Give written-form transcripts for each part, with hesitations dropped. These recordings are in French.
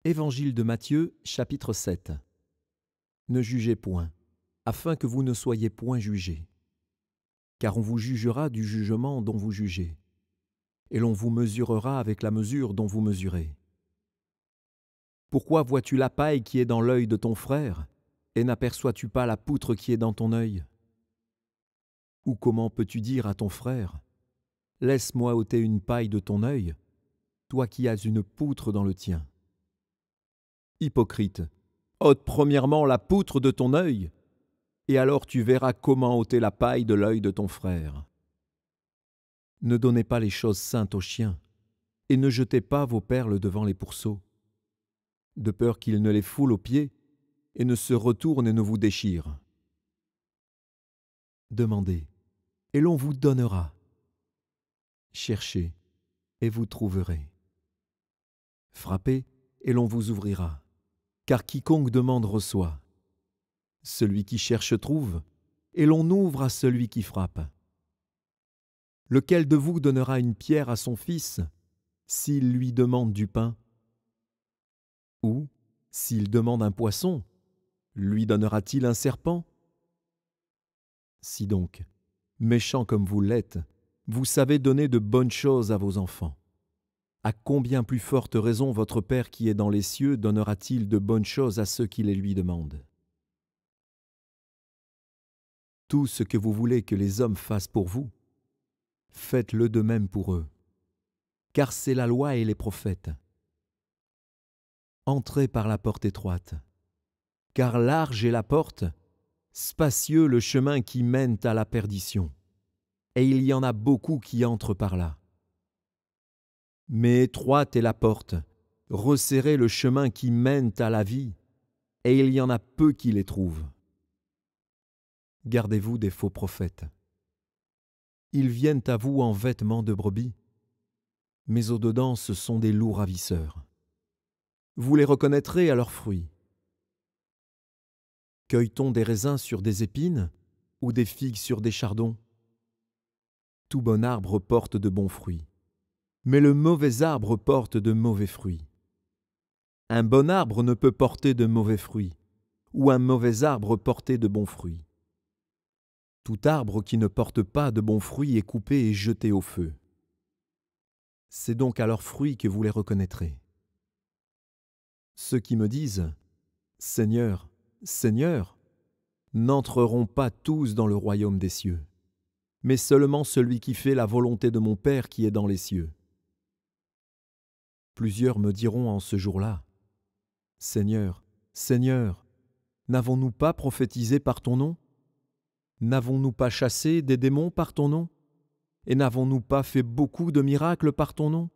Évangile de Matthieu, chapitre 7. Ne jugez point, afin que vous ne soyez point jugés. Car on vous jugera du jugement dont vous jugez, et l'on vous mesurera avec la mesure dont vous mesurez. Pourquoi vois-tu la paille qui est dans l'œil de ton frère, et n'aperçois-tu pas la poutre qui est dans ton œil? Ou comment peux-tu dire à ton frère, « Laisse-moi ôter une paille de ton œil », toi qui as une poutre dans le tien? Hypocrite, ôte premièrement la poutre de ton œil, et alors tu verras comment ôter la paille de l'œil de ton frère. Ne donnez pas les choses saintes aux chiens, et ne jetez pas vos perles devant les pourceaux, de peur qu'ils ne les foulent aux pieds, et ne se retournent et ne vous déchirent. Demandez, et l'on vous donnera. Cherchez, et vous trouverez. Frappez, et l'on vous ouvrira. Car quiconque demande reçoit. Celui qui cherche trouve, et l'on ouvre à celui qui frappe. Lequel de vous donnera une pierre à son fils, s'il lui demande du pain? Ou, s'il demande un poisson, lui donnera-t-il un serpent? Si donc, méchants comme vous l'êtes, vous savez donner de bonnes choses à vos enfants, à combien plus forte raison votre Père qui est dans les cieux donnera-t-il de bonnes choses à ceux qui les lui demandent? Tout ce que vous voulez que les hommes fassent pour vous, faites-le de même pour eux, car c'est la loi et les prophètes. Entrez par la porte étroite, car large est la porte, spacieux le chemin qui mène à la perdition, et il y en a beaucoup qui entrent par là. Mais étroite est la porte, resserré le chemin qui mène à la vie, et il y en a peu qui les trouvent. Gardez-vous des faux prophètes. Ils viennent à vous en vêtements de brebis, mais au-dedans ce sont des loups ravisseurs. Vous les reconnaîtrez à leurs fruits. Cueille-t-on des raisins sur des épines ou des figues sur des chardons? Tout bon arbre porte de bons fruits, mais le mauvais arbre porte de mauvais fruits. Un bon arbre ne peut porter de mauvais fruits, ou un mauvais arbre porter de bons fruits. Tout arbre qui ne porte pas de bons fruits est coupé et jeté au feu. C'est donc à leurs fruits que vous les reconnaîtrez. Ceux qui me disent « Seigneur, Seigneur », n'entreront pas tous dans le royaume des cieux, mais seulement celui qui fait la volonté de mon Père qui est dans les cieux. Plusieurs me diront en ce jour-là, « Seigneur, Seigneur, n'avons-nous pas prophétisé par ton nom? N'avons-nous pas chassé des démons par ton nom? Et n'avons-nous pas fait beaucoup de miracles par ton nom? »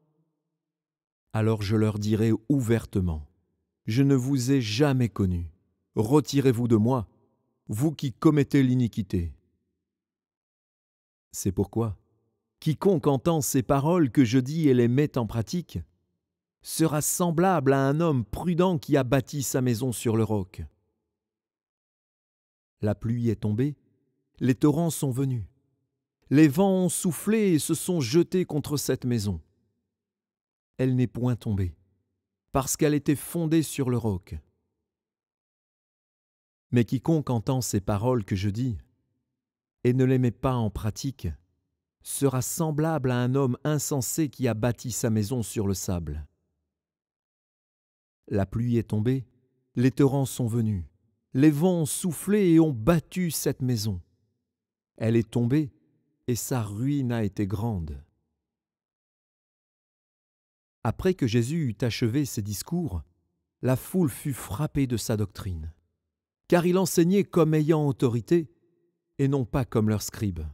Alors je leur dirai ouvertement, « Je ne vous ai jamais connus. Retirez-vous de moi, vous qui commettez l'iniquité. » C'est pourquoi, quiconque entend ces paroles que je dis et les met en pratique, sera semblable à un homme prudent qui a bâti sa maison sur le roc. La pluie est tombée, les torrents sont venus. Les vents ont soufflé et se sont jetés contre cette maison. Elle n'est point tombée, parce qu'elle était fondée sur le roc. Mais quiconque entend ces paroles que je dis et ne les met pas en pratique sera semblable à un homme insensé qui a bâti sa maison sur le sable. La pluie est tombée, les torrents sont venus, les vents ont soufflé et ont battu cette maison. Elle est tombée et sa ruine a été grande. Après que Jésus eut achevé ses discours, la foule fut frappée de sa doctrine, car il enseignait comme ayant autorité et non pas comme leurs scribes.